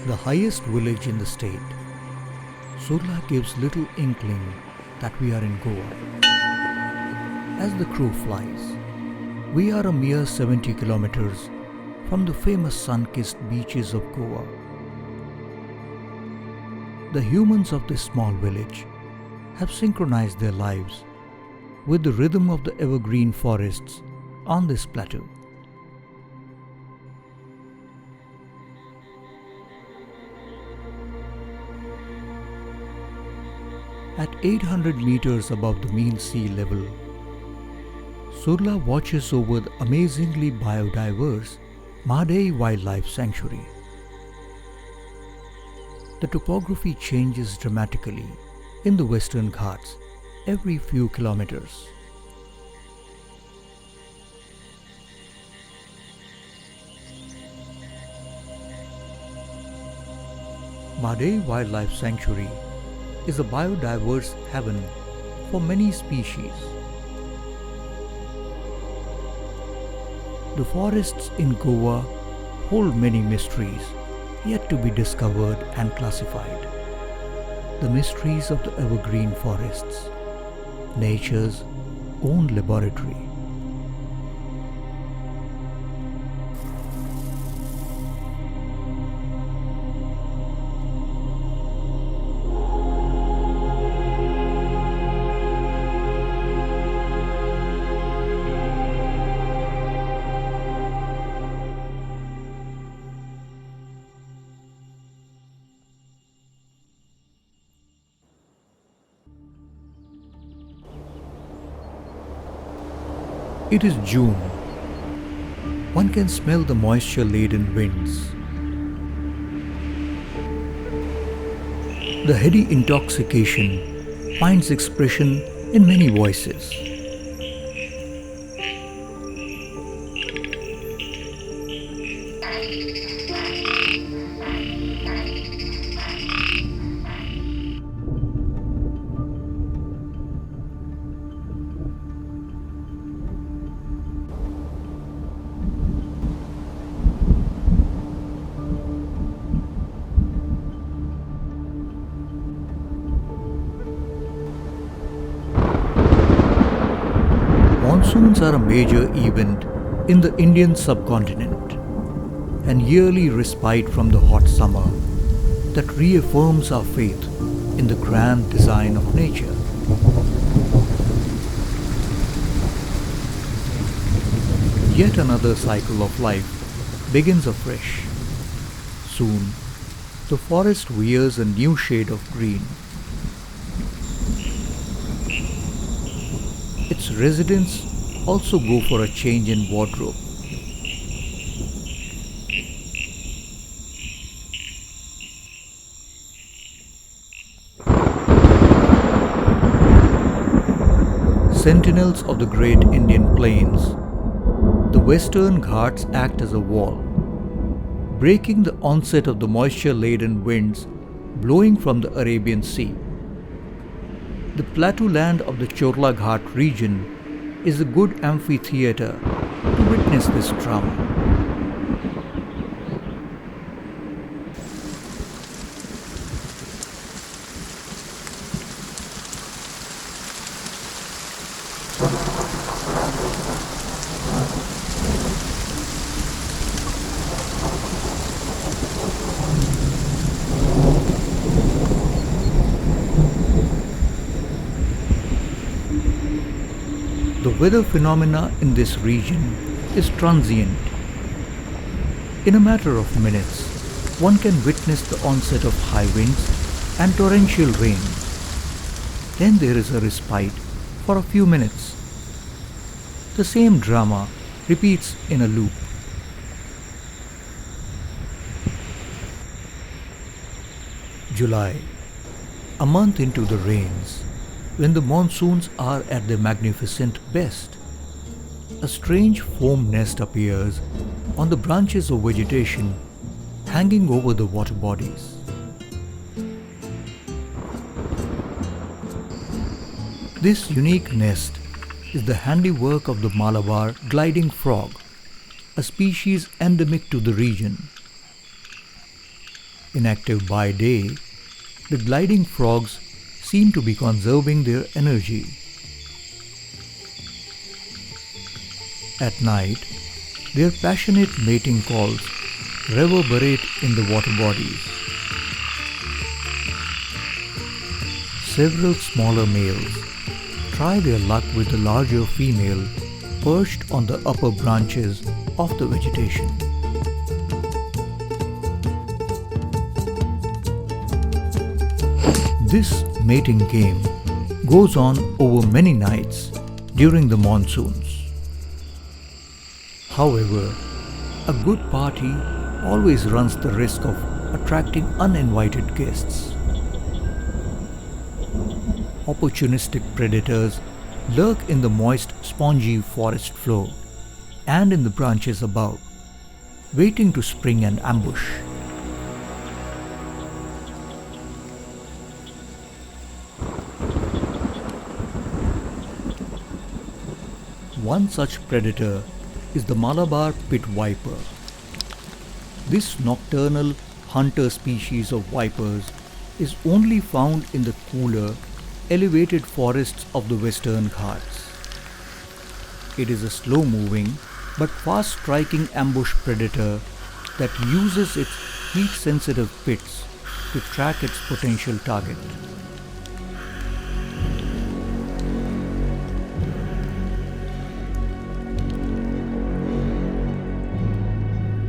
The highest village in the state, SURLA gives little inkling that we are in Goa. As the crow flies, we are a mere 70 kilometers from the famous sun-kissed beaches of Goa. The humans of this small village have synchronized their lives with the rhythm of the evergreen forests on this plateau. At 800 meters above the mean sea level, SURLA watches over the amazingly biodiverse Mhadei Wildlife Sanctuary. The topography changes dramatically in the Western Ghats every few kilometers. Mhadei Wildlife Sanctuary is a biodiverse haven for many species. The forests in Goa hold many mysteries yet to be discovered and classified. The mysteries of the evergreen forests, nature's own laboratory. It is June. One can smell the moisture-laden winds. The heady intoxication finds expression in many voices. Monsoons are a major event in the Indian subcontinent, an yearly respite from the hot summer that reaffirms our faith in the grand design of nature. Yet another cycle of life begins afresh. Soon, the forest wears a new shade of green. Its residents also go for a change in wardrobe. Sentinels of the great Indian plains, the Western Ghats act as a wall, breaking the onset of the moisture-laden winds blowing from the Arabian Sea. The plateau land of the Chorla Ghat region is a good amphitheater to witness this drama. The weather phenomena in this region is transient. In a matter of minutes, one can witness the onset of high winds and torrential rain. Then there is a respite for a few minutes. The same drama repeats in a loop. July, a month into the rains, when the monsoons are at their magnificent best, a strange foam nest appears on the branches of vegetation hanging over the water bodies. This unique nest is the handiwork of the Malabar gliding frog, a species endemic to the region. Inactive by day, the gliding frogs seem to be conserving their energy. At night, their passionate mating calls reverberate in the water bodies. Several smaller males try their luck with the larger female perched on the upper branches of the vegetation. This mating game goes on over many nights during the monsoons. However, a good party always runs the risk of attracting uninvited guests. Opportunistic predators lurk in the moist, spongy forest floor and in the branches above, waiting to spring an ambush. One such predator is the Malabar pit viper. This nocturnal hunter species of vipers is only found in the cooler, elevated forests of the Western Ghats. It is a slow-moving but fast-striking ambush predator that uses its heat-sensitive pits to track its potential target.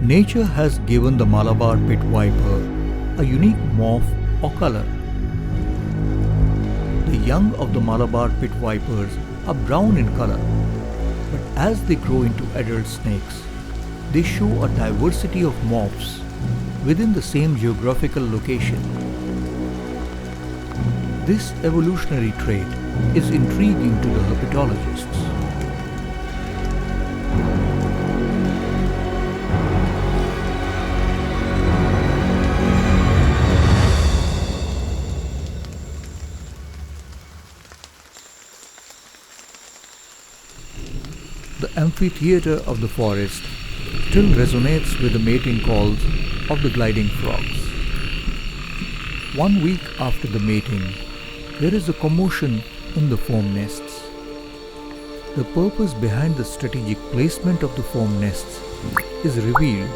Nature has given the Malabar pit viper a unique morph or color. The young of the Malabar pit vipers are brown in color, but as they grow into adult snakes, they show a diversity of morphs within the same geographical location. This evolutionary trait is intriguing to the herpetologists. The amphitheater of the forest still resonates with the mating calls of the gliding frogs. 1 week after the mating, there is a commotion in the foam nests. The purpose behind the strategic placement of the foam nests is revealed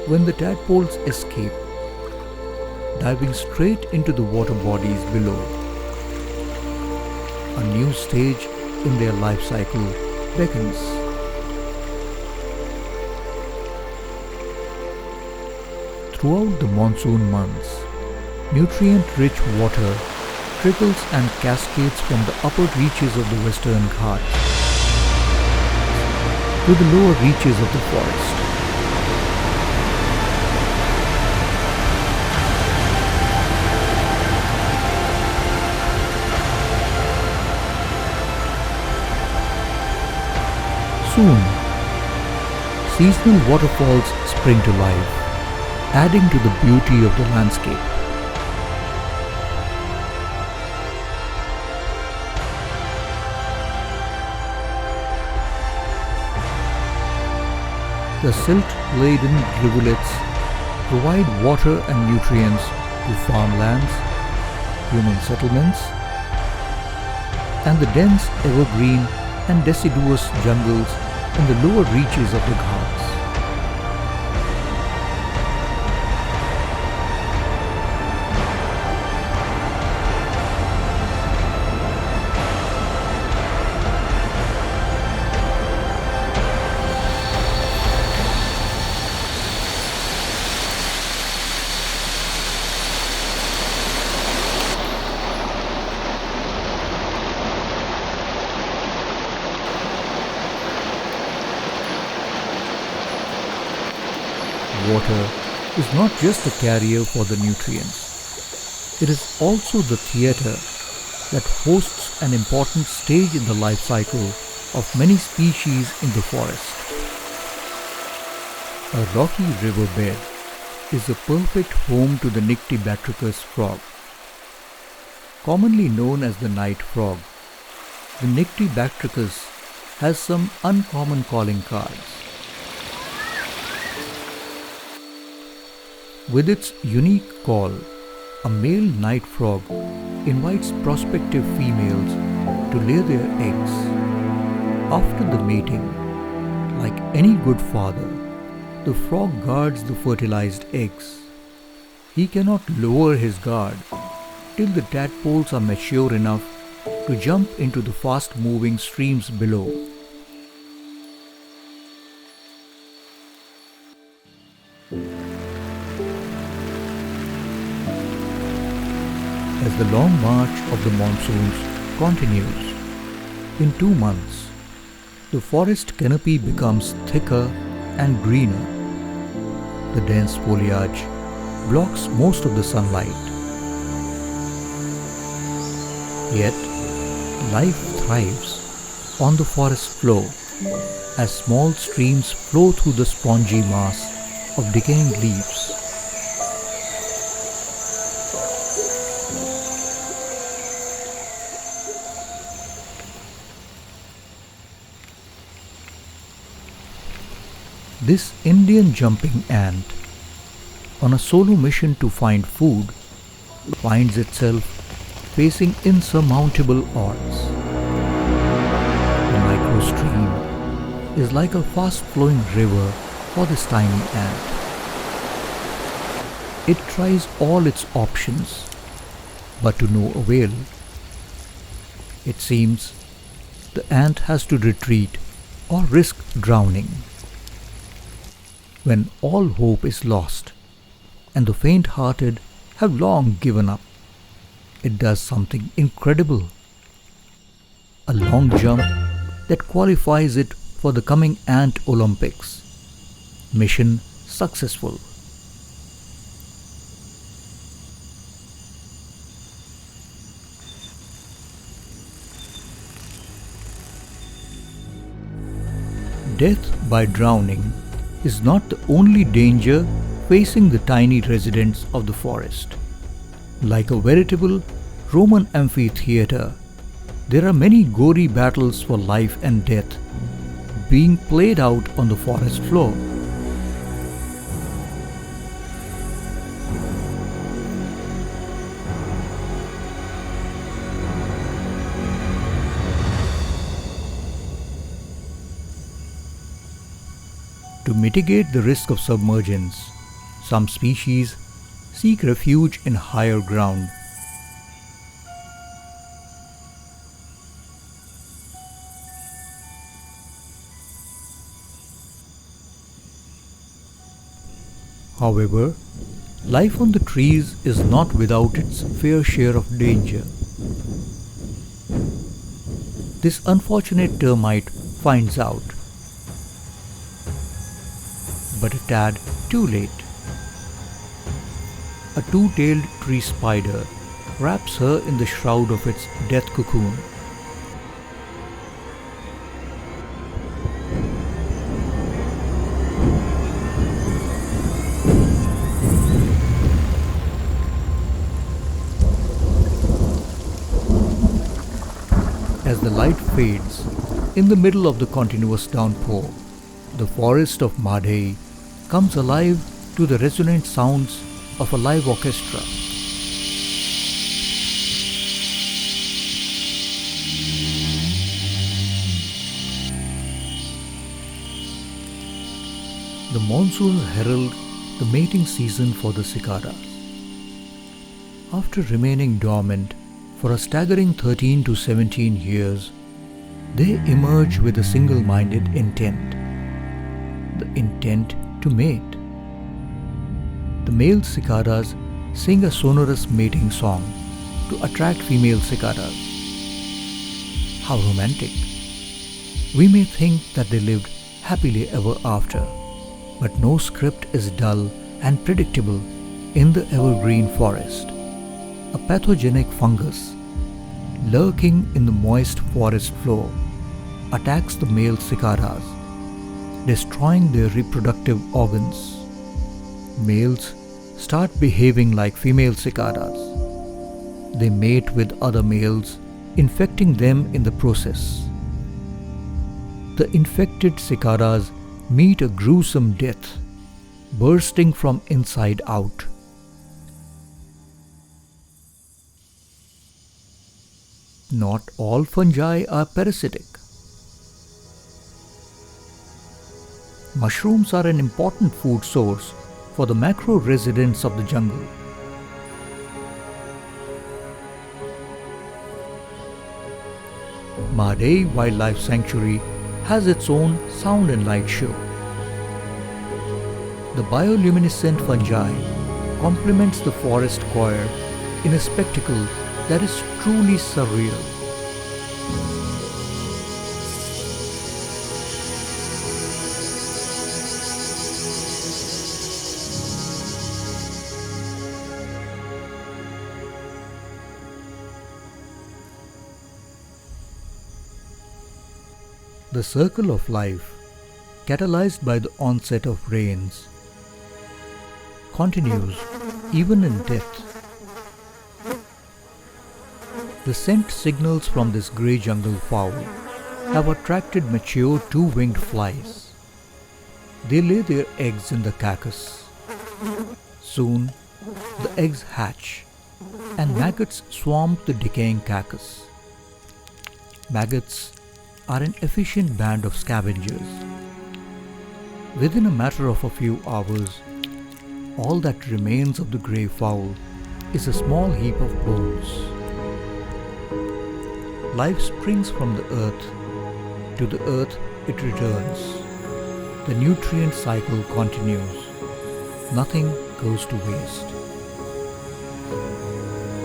when the tadpoles escape, diving straight into the water bodies below. A new stage in their life cycle beckons. Throughout the monsoon months, nutrient-rich water trickles and cascades from the upper reaches of the Western Ghats to the lower reaches of the forest. Soon, seasonal waterfalls spring to life, adding to the beauty of the landscape. The silt-laden rivulets provide water and nutrients to farmlands, human settlements, and the dense evergreen and deciduous jungles in the lower reaches of the Ghats. Water is not just a carrier for the nutrients. It is also the theatre that hosts an important stage in the life cycle of many species in the forest. A rocky riverbed is a perfect home to the Nyctibatrachus frog. Commonly known as the night frog, the Nyctibatrachus has some uncommon calling cards. With its unique call, a male night frog invites prospective females to lay their eggs. After the mating, like any good father, the frog guards the fertilized eggs. He cannot lower his guard till the tadpoles are mature enough to jump into the fast-moving streams below. As the long march of the monsoons continues, in 2 months, the forest canopy becomes thicker and greener. The dense foliage blocks most of the sunlight. Yet, life thrives on the forest floor as small streams flow through the spongy mass of decaying leaves. This Indian jumping ant, on a solo mission to find food, finds itself facing insurmountable odds. The micro-stream is like a fast-flowing river for this tiny ant. It tries all its options, but to no avail. It seems the ant has to retreat or risk drowning. When all hope is lost and the faint-hearted have long given up, it does something incredible. A long jump that qualifies it for the coming Ant Olympics. Mission successful. Death by drowning is not the only danger facing the tiny residents of the forest. Like a veritable Roman amphitheater, there are many gory battles for life and death being played out on the forest floor. To mitigate the risk of submergence, some species seek refuge in higher ground. However, life on the trees is not without its fair share of danger. This unfortunate termite finds out, but a tad too late. A two-tailed tree spider wraps her in the shroud of its death cocoon. As the light fades in the middle of the continuous downpour, the forest of Mhadei comes alive to the resonant sounds of a live orchestra. The monsoons herald the mating season for the cicadas. After remaining dormant for a staggering 13 to 17 years, they emerge with a single-minded intent. The intent to mate. The male cicadas sing a sonorous mating song to attract female cicadas. How romantic! We may think that they lived happily ever after, but no script is dull and predictable in the evergreen forest. A pathogenic fungus, lurking in the moist forest floor, attacks the male cicadas, destroying their reproductive organs. Males start behaving like female cicadas. They mate with other males, infecting them in the process. The infected cicadas meet a gruesome death. bursting from inside out. Not all fungi are parasitic. Mushrooms are an important food source for the macro residents of the jungle. Mhadei Wildlife Sanctuary has its own sound and light show. The bioluminescent fungi complements the forest choir in a spectacle that is truly surreal. The circle of life, catalyzed by the onset of rains, continues even in death. The scent signals from this grey jungle fowl have attracted mature two-winged flies. They lay their eggs in the cactus. Soon, the eggs hatch and maggots swarm the decaying cactus. Maggots are an efficient band of scavengers. Within a matter of a few hours, all that remains of the grey fowl is a small heap of bones. Life springs from the earth. To the earth it returns. The nutrient cycle continues. Nothing goes to waste.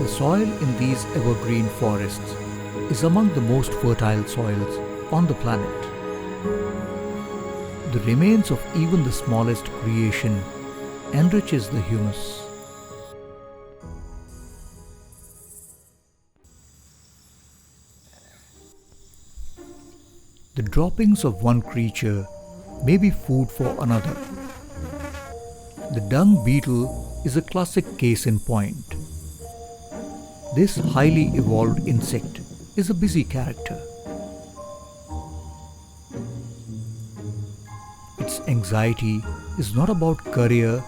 The soil in these evergreen forests is among the most fertile soils on the planet. The remains of even the smallest creation enriches the humus. The droppings of one creature may be food for another. The dung beetle is a classic case in point. This highly evolved insect is a busy character. Its anxiety is not about career,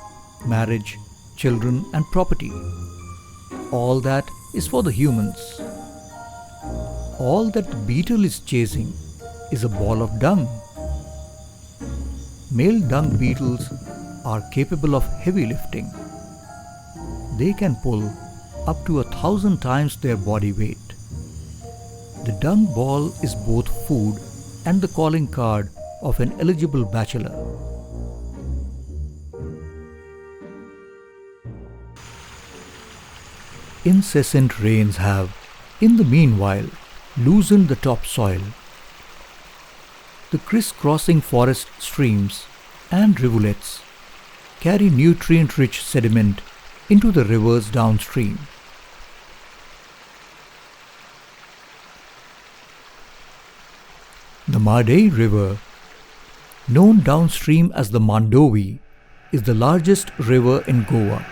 marriage, children, and property. All that is for the humans. All that the beetle is chasing is a ball of dung. Male dung beetles are capable of heavy lifting. They can pull up to 1,000 times their body weight. The dung ball is both food and the calling card of an eligible bachelor. Incessant rains have, in the meanwhile, loosened the topsoil. The criss-crossing forest streams and rivulets carry nutrient-rich sediment into the rivers downstream. The Mhadei River, known downstream as the Mandovi, is the largest river in Goa.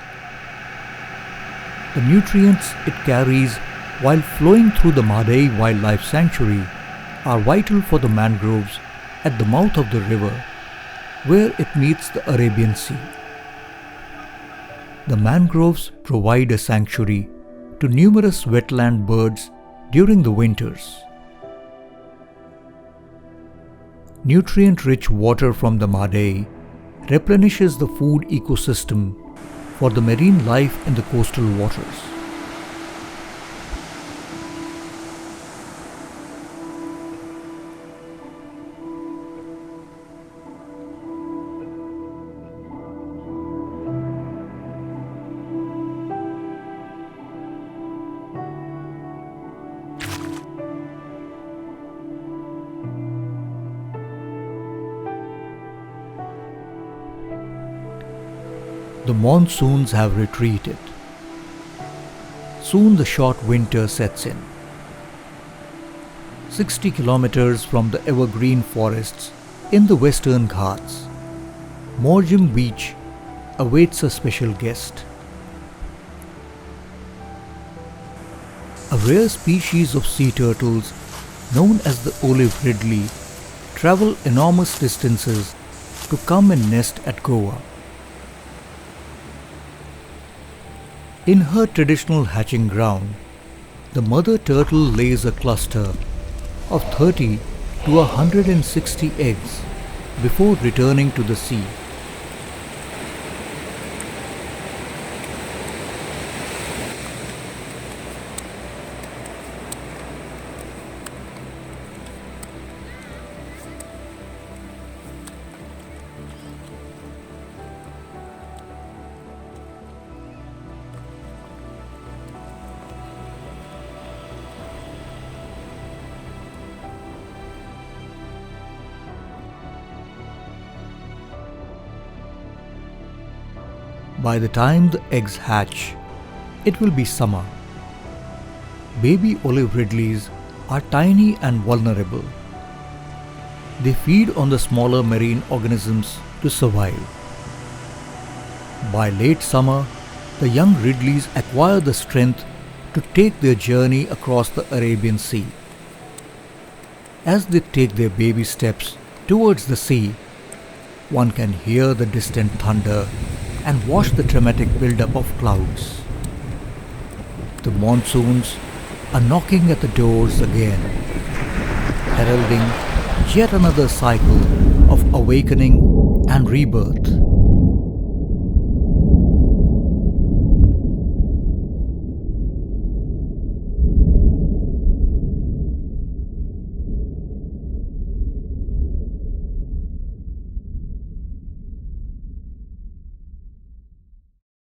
The nutrients it carries while flowing through the Mhadei Wildlife Sanctuary are vital for the mangroves at the mouth of the river, where it meets the Arabian Sea. The mangroves provide a sanctuary to numerous wetland birds during the winters. Nutrient-rich water from the Mhadei replenishes the food ecosystem for the marine life in the coastal waters. The monsoons have retreated. Soon the short winter sets in. 60 kilometers from the evergreen forests in the western Ghats, Morjim Beach awaits a special guest. A rare species of sea turtles known as the olive ridley travel enormous distances to come and nest at Goa. In her traditional hatching ground, the mother turtle lays a cluster of 30 to 160 eggs before returning to the sea. By the time the eggs hatch, it will be summer. Baby olive ridleys are tiny and vulnerable. They feed on the smaller marine organisms to survive. By late summer, the young ridleys acquire the strength to take their journey across the Arabian Sea. As they take their baby steps towards the sea, one can hear the distant thunder and watch the dramatic build-up of clouds. The monsoons are knocking at the doors again, heralding yet another cycle of awakening and rebirth.